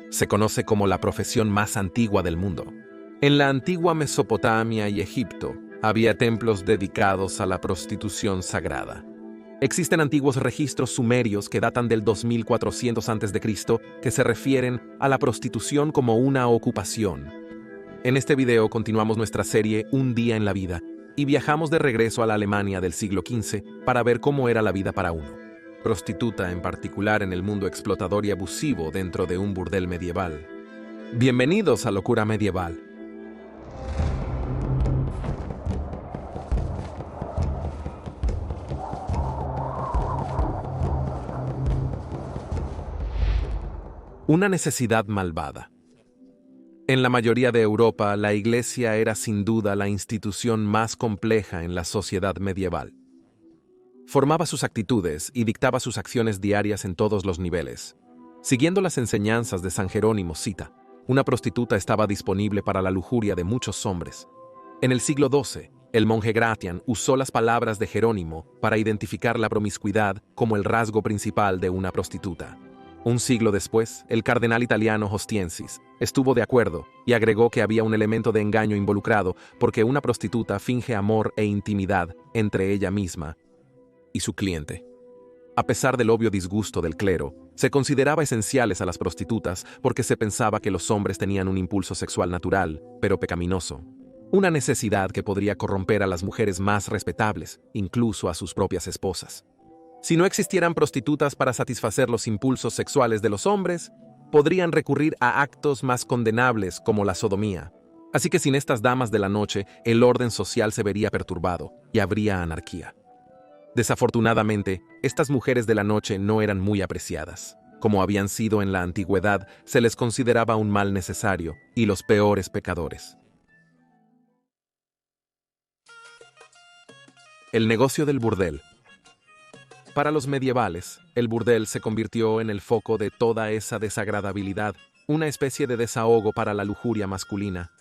Se conoce como la profesión más antigua del mundo. En la antigua Mesopotamia y Egipto había templos dedicados a la prostitución sagrada. Existen antiguos registros sumerios que datan del 2400 a.C. que se refieren a la prostitución como una ocupación. En este video continuamos nuestra serie Un día en la vida y viajamos de regreso a la Alemania del siglo XV para ver cómo era la vida para uno prostituta, en particular en el mundo explotador y abusivo dentro de un burdel medieval. Bienvenidos a Locura Medieval. Una necesidad malvada. En la mayoría de Europa, la Iglesia era sin duda la institución más compleja en la sociedad medieval. Formaba sus actitudes y dictaba sus acciones diarias en todos los niveles. Siguiendo las enseñanzas de San Jerónimo Cita, una prostituta estaba disponible para la lujuria de muchos hombres. En el siglo XII, el monje Gratian usó las palabras de Jerónimo para identificar la promiscuidad como el rasgo principal de una prostituta. Un siglo después, el cardenal italiano Ostiensis estuvo de acuerdo y agregó que había un elemento de engaño involucrado porque una prostituta finge amor e intimidad entre ella misma y su cliente. A pesar del obvio disgusto del clero, se consideraba esenciales a las prostitutas porque se pensaba que los hombres tenían un impulso sexual natural, pero pecaminoso. Una necesidad que podría corromper a las mujeres más respetables, incluso a sus propias esposas. Si no existieran prostitutas para satisfacer los impulsos sexuales de los hombres, podrían recurrir a actos más condenables como la sodomía. Así que sin estas damas de la noche, el orden social se vería perturbado y habría anarquía. Desafortunadamente, estas mujeres de la noche no eran muy apreciadas. Como habían sido en la antigüedad, se les consideraba un mal necesario y los peores pecadores. El negocio del burdel. Para los medievales, el burdel se convirtió en el foco de toda esa desagradabilidad, una especie de desahogo para la lujuria masculina.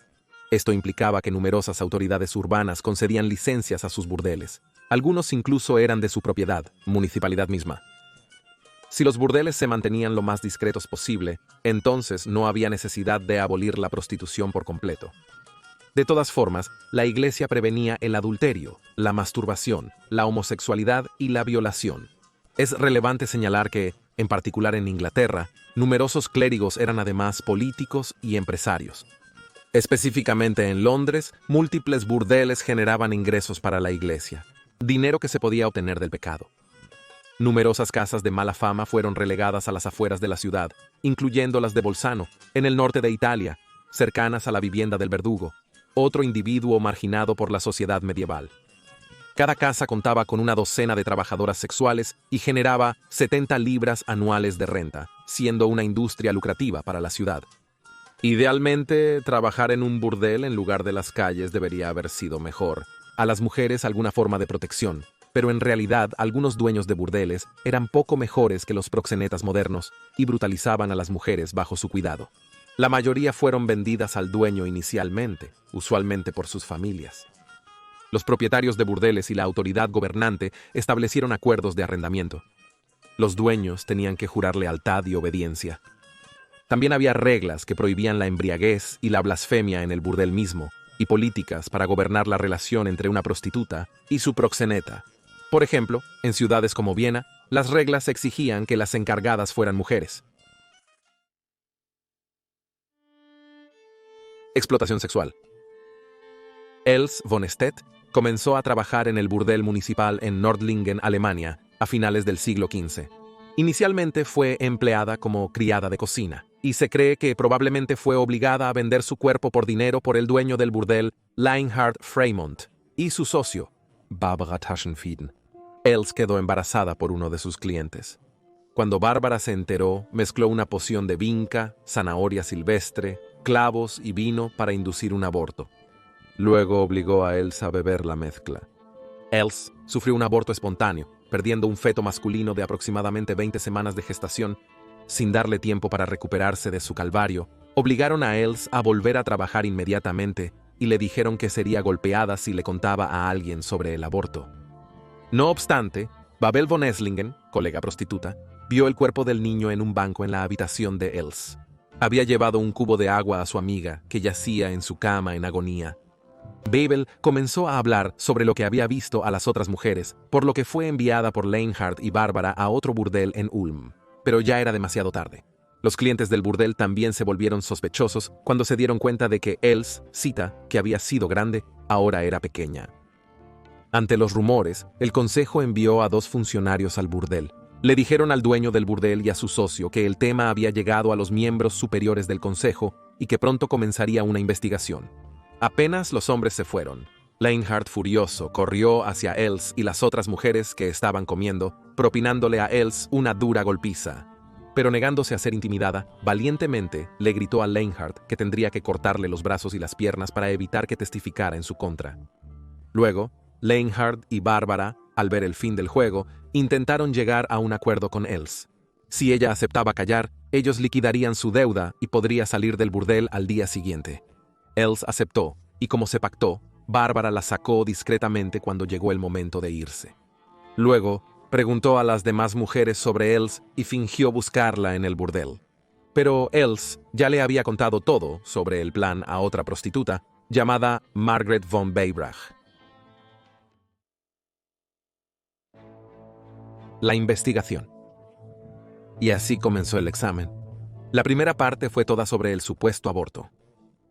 Esto implicaba que numerosas autoridades urbanas concedían licencias a sus burdeles. Algunos incluso eran de su propiedad, municipalidad misma. Si los burdeles se mantenían lo más discretos posible, entonces no había necesidad de abolir la prostitución por completo. De todas formas, la Iglesia prevenía el adulterio, la masturbación, la homosexualidad y la violación. Es relevante señalar que, en particular en Inglaterra, numerosos clérigos eran además políticos y empresarios. Específicamente en Londres, múltiples burdeles generaban ingresos para la Iglesia, dinero que se podía obtener del pecado. Numerosas casas de mala fama fueron relegadas a las afueras de la ciudad, incluyendo las de Bolzano, en el norte de Italia, cercanas a la vivienda del verdugo, otro individuo marginado por la sociedad medieval. Cada casa contaba con una docena de trabajadoras sexuales y generaba 70 libras anuales de renta, siendo una industria lucrativa para la ciudad. Idealmente, trabajar en un burdel en lugar de las calles debería haber sido mejor. A las mujeres alguna forma de protección, pero en realidad algunos dueños de burdeles eran poco mejores que los proxenetas modernos y brutalizaban a las mujeres bajo su cuidado. La mayoría fueron vendidas al dueño inicialmente, usualmente por sus familias. Los propietarios de burdeles y la autoridad gobernante establecieron acuerdos de arrendamiento. Los dueños tenían que jurar lealtad y obediencia. También había reglas que prohibían la embriaguez y la blasfemia en el burdel mismo, y políticas para gobernar la relación entre una prostituta y su proxeneta. Por ejemplo, en ciudades como Viena, las reglas exigían que las encargadas fueran mujeres. Explotación sexual. Els von Stedt comenzó a trabajar en el burdel municipal en Nördlingen, Alemania, a finales del siglo XV. Inicialmente fue empleada como criada de cocina, y se cree que probablemente fue obligada a vender su cuerpo por dinero por el dueño del burdel, Leinhard Freimont, y su socio, Barbara Taschenfrieden. Els quedó embarazada por uno de sus clientes. Cuando Bárbara se enteró, mezcló una poción de vinca, zanahoria silvestre, clavos y vino para inducir un aborto. Luego obligó a Els a beber la mezcla. Els sufrió un aborto espontáneo, perdiendo un feto masculino de aproximadamente 20 semanas de gestación. Sin darle tiempo para recuperarse de su calvario, obligaron a Els a volver a trabajar inmediatamente y le dijeron que sería golpeada si le contaba a alguien sobre el aborto. No obstante, Babel von Esslingen, colega prostituta, vio el cuerpo del niño en un banco en la habitación de Els. Había llevado un cubo de agua a su amiga, que yacía en su cama en agonía. Babel comenzó a hablar sobre lo que había visto a las otras mujeres, por lo que fue enviada por Leinhardt y Bárbara a otro burdel en Ulm. Pero ya era demasiado tarde. Los clientes del burdel también se volvieron sospechosos cuando se dieron cuenta de que Els, Sita, que había sido grande, ahora era pequeña. Ante los rumores, el consejo envió a 2 funcionarios al burdel. Le dijeron al dueño del burdel y a su socio que el tema había llegado a los miembros superiores del consejo y que pronto comenzaría una investigación. Apenas los hombres se fueron, Leinhardt, furioso, corrió hacia Els y las otras mujeres que estaban comiendo, propinándole a Els una dura golpiza. Pero negándose a ser intimidada, valientemente le gritó a Leinhardt que tendría que cortarle los brazos y las piernas para evitar que testificara en su contra. Luego, Leinhardt y Bárbara, al ver el fin del juego, intentaron llegar a un acuerdo con Els. Si ella aceptaba callar, ellos liquidarían su deuda y podría salir del burdel al día siguiente. Els aceptó, y como se pactó, Bárbara la sacó discretamente cuando llegó el momento de irse. Luego, preguntó a las demás mujeres sobre Els y fingió buscarla en el burdel. Pero Els ya le había contado todo sobre el plan a otra prostituta, llamada Margret von Weybrach. La investigación. Y así comenzó el examen. La primera parte fue toda sobre el supuesto aborto.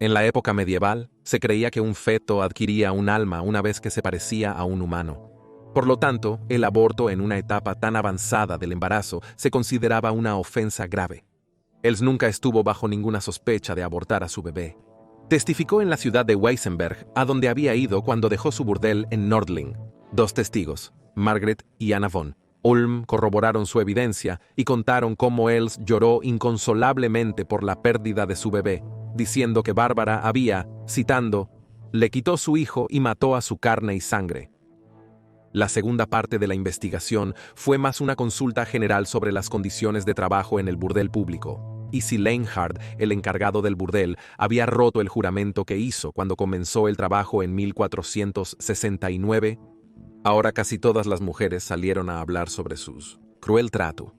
En la época medieval, se creía que un feto adquiría un alma una vez que se parecía a un humano. Por lo tanto, el aborto en una etapa tan avanzada del embarazo se consideraba una ofensa grave. Els nunca estuvo bajo ninguna sospecha de abortar a su bebé. Testificó en la ciudad de Weisenberg, a donde había ido cuando dejó su burdel en Nordling. 2 testigos, Margret y Anna von Ulm, corroboraron su evidencia y contaron cómo Els lloró inconsolablemente por la pérdida de su bebé, diciendo que Bárbara había, citando, «le quitó su hijo y mató a su carne y sangre». La segunda parte de la investigación fue más una consulta general sobre las condiciones de trabajo en el burdel público, y si Leinhardt, el encargado del burdel, había roto el juramento que hizo cuando comenzó el trabajo en 1469. Ahora casi todas las mujeres salieron a hablar sobre su cruel trato.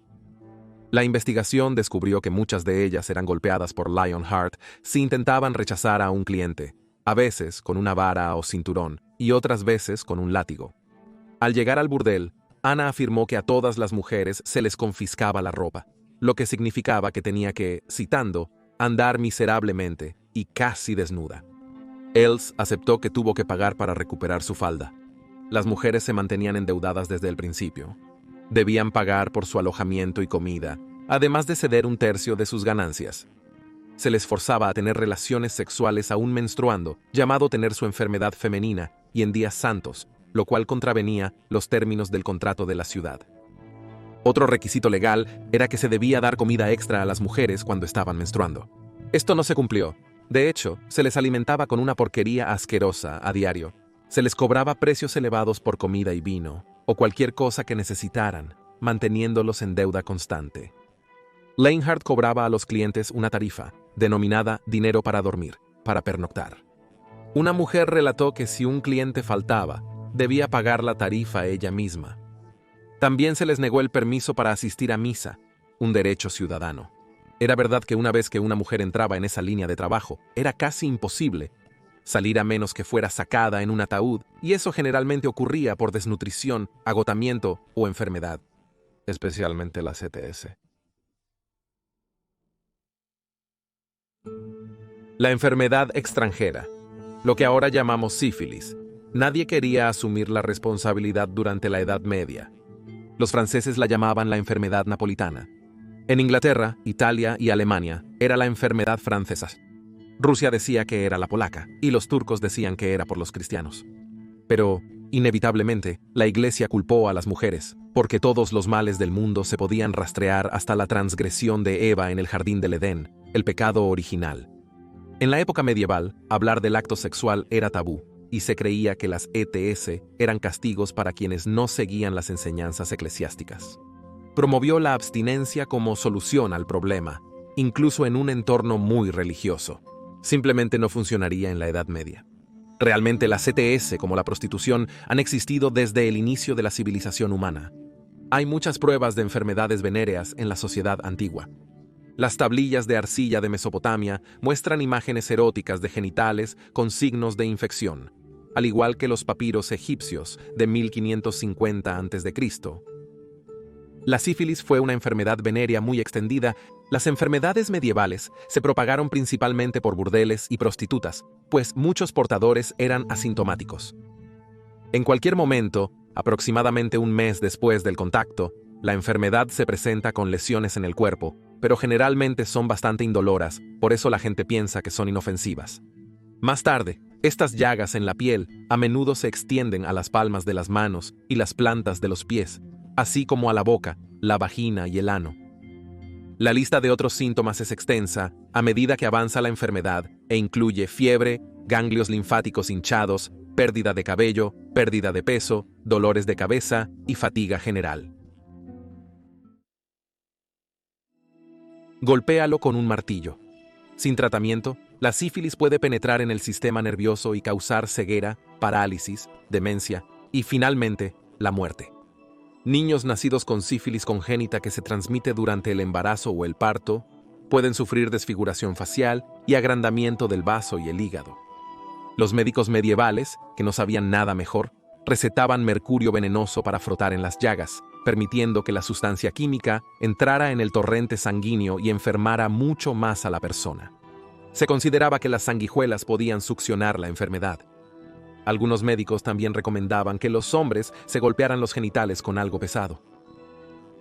La investigación descubrió que muchas de ellas eran golpeadas por Lionheart si intentaban rechazar a un cliente, a veces con una vara o cinturón y otras veces con un látigo. Al llegar al burdel, Anna afirmó que a todas las mujeres se les confiscaba la ropa, lo que significaba que tenía que, citando, andar miserablemente y casi desnuda. Els aceptó que tuvo que pagar para recuperar su falda. Las mujeres se mantenían endeudadas desde el principio. Debían pagar por su alojamiento y comida, además de ceder 1/3 de sus ganancias. Se les forzaba a tener relaciones sexuales aún menstruando, llamado tener su enfermedad femenina, y en días santos, lo cual contravenía los términos del contrato de la ciudad. Otro requisito legal era que se debía dar comida extra a las mujeres cuando estaban menstruando. Esto no se cumplió. De hecho, se les alimentaba con una porquería asquerosa a diario. Se les cobraba precios elevados por comida y vino, o cualquier cosa que necesitaran, manteniéndolos en deuda constante. Leinhardt cobraba a los clientes una tarifa, denominada dinero para dormir, para pernoctar. Una mujer relató que si un cliente faltaba, debía pagar la tarifa ella misma. También se les negó el permiso para asistir a misa, un derecho ciudadano. Era verdad que una vez que una mujer entraba en esa línea de trabajo, era casi imposible salir a menos que fuera sacada en un ataúd, y eso generalmente ocurría por desnutrición, agotamiento o enfermedad, especialmente la CTS. La enfermedad extranjera, lo que ahora llamamos sífilis. Nadie quería asumir la responsabilidad durante la Edad Media. Los franceses la llamaban la enfermedad napolitana. En Inglaterra, Italia y Alemania era la enfermedad francesa. Rusia decía que era la polaca, y los turcos decían que era por los cristianos. Pero, inevitablemente, la Iglesia culpó a las mujeres, porque todos los males del mundo se podían rastrear hasta la transgresión de Eva en el jardín del Edén, el pecado original. En la época medieval, hablar del acto sexual era tabú, y se creía que las ETS eran castigos para quienes no seguían las enseñanzas eclesiásticas. Promovió la abstinencia como solución al problema, incluso en un entorno muy religioso. Simplemente no funcionaría en la Edad Media. Realmente las ETS, como la prostitución, han existido desde el inicio de la civilización humana. Hay muchas pruebas de enfermedades venéreas en la sociedad antigua. Las tablillas de arcilla de Mesopotamia muestran imágenes eróticas de genitales con signos de infección, al igual que los papiros egipcios de 1550 a.C. La sífilis fue una enfermedad venérea muy extendida. Las enfermedades medievales se propagaron principalmente por burdeles y prostitutas, pues muchos portadores eran asintomáticos. En cualquier momento, aproximadamente un mes después del contacto, la enfermedad se presenta con lesiones en el cuerpo, pero generalmente son bastante indoloras, por eso la gente piensa que son inofensivas. Más tarde, estas llagas en la piel a menudo se extienden a las palmas de las manos y las plantas de los pies, así como a la boca, la vagina y el ano. La lista de otros síntomas es extensa a medida que avanza la enfermedad e incluye fiebre, ganglios linfáticos hinchados, pérdida de cabello, pérdida de peso, dolores de cabeza y fatiga general. Golpéalo con un martillo. Sin tratamiento, la sífilis puede penetrar en el sistema nervioso y causar ceguera, parálisis, demencia y, finalmente, la muerte. Niños nacidos con sífilis congénita que se transmite durante el embarazo o el parto pueden sufrir desfiguración facial y agrandamiento del vaso y el hígado. Los médicos medievales, que no sabían nada mejor, recetaban mercurio venenoso para frotar en las llagas, permitiendo que la sustancia química entrara en el torrente sanguíneo y enfermara mucho más a la persona. Se consideraba que las sanguijuelas podían succionar la enfermedad. Algunos médicos también recomendaban que los hombres se golpearan los genitales con algo pesado.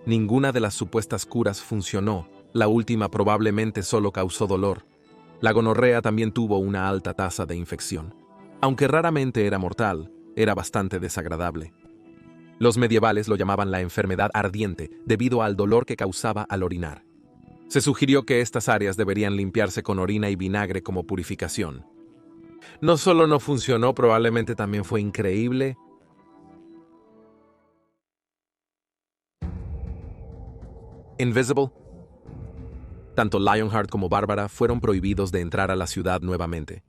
Ninguna de las supuestas curas funcionó, la última probablemente solo causó dolor. La gonorrea también tuvo una alta tasa de infección. Aunque raramente era mortal, era bastante desagradable. Los medievales lo llamaban la enfermedad ardiente debido al dolor que causaba al orinar. Se sugirió que estas áreas deberían limpiarse con orina y vinagre como purificación. No solo no funcionó, probablemente también fue increíble. Invisible. Tanto Lionheart como Bárbara fueron prohibidos de entrar a la ciudad nuevamente.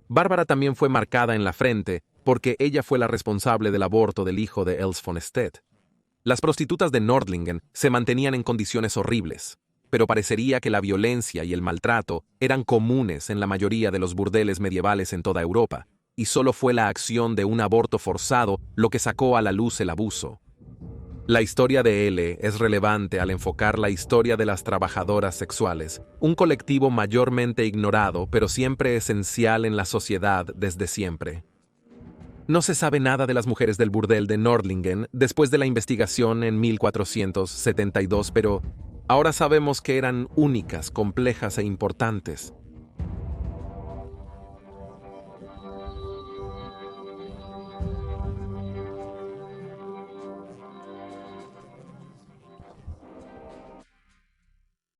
Bárbara también fue marcada en la frente porque ella fue la responsable del aborto del hijo de Els von Stedt. Las prostitutas de Nordlingen se mantenían en condiciones horribles, pero parecería que la violencia y el maltrato eran comunes en la mayoría de los burdeles medievales en toda Europa, y solo fue la acción de un aborto forzado lo que sacó a la luz el abuso. La historia de L es relevante al enfocar la historia de las trabajadoras sexuales, un colectivo mayormente ignorado pero siempre esencial en la sociedad desde siempre. No se sabe nada de las mujeres del burdel de Nordlingen después de la investigación en 1472, pero ahora sabemos que eran únicas, complejas e importantes.